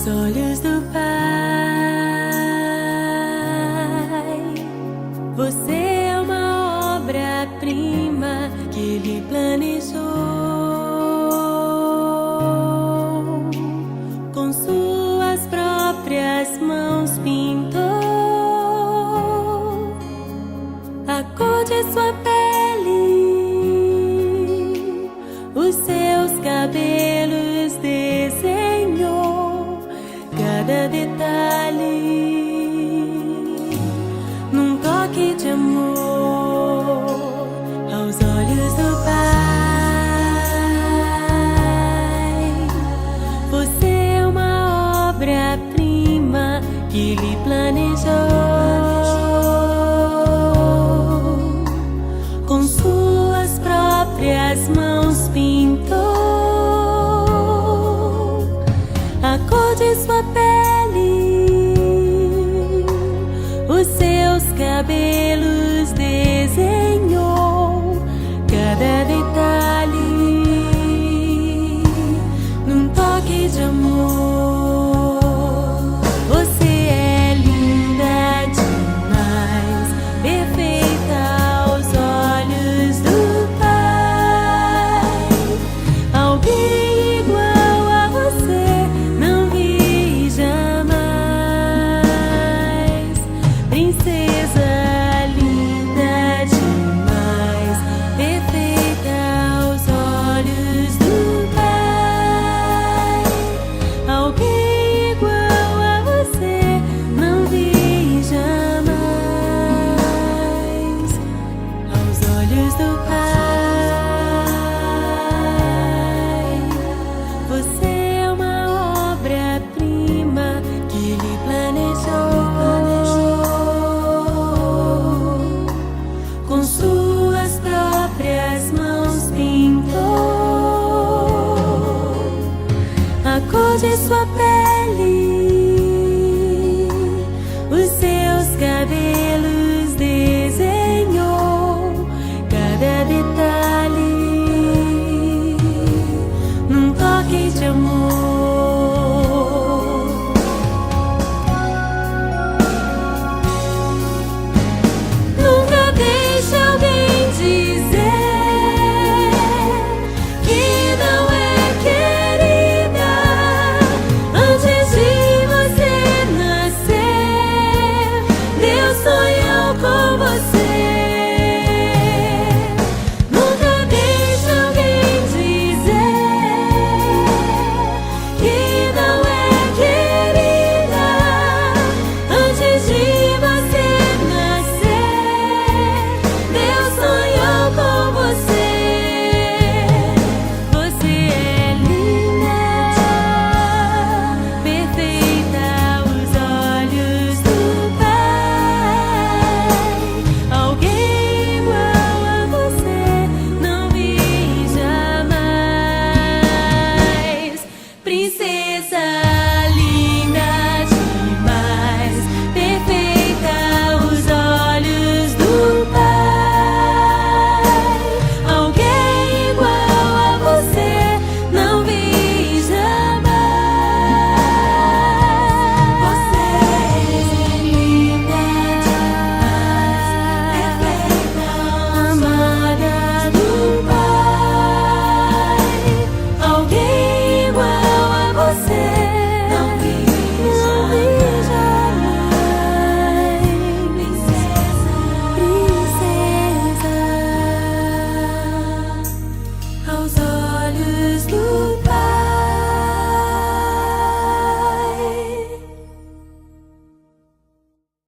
aos olhos do Pai. Você é uma obra-prima que Ele planejou, com suas próprias mãos pintou a cor de sua pele, os seus cabelos desenhou, cada detalhe num toque de amor aos olhos do Pai. Você é uma obra-prima que Ele planejou, com suas próprias mãos pintou a cor de sua pele, os seus cabelos desenhou, cada detalhe num toque de amor. Você é linda demais, perfeita aos olhos do Pai. Alguém igual a você não vi jamais. Princesa linda demais, perfeita aos olhos do Pai. Alguém igual a você não vi jamais aos olhos do Pai. Você é uma obra-prima que Ele planejou, com suas próprias mãos pintou a cor de sua pele, os seus cabelos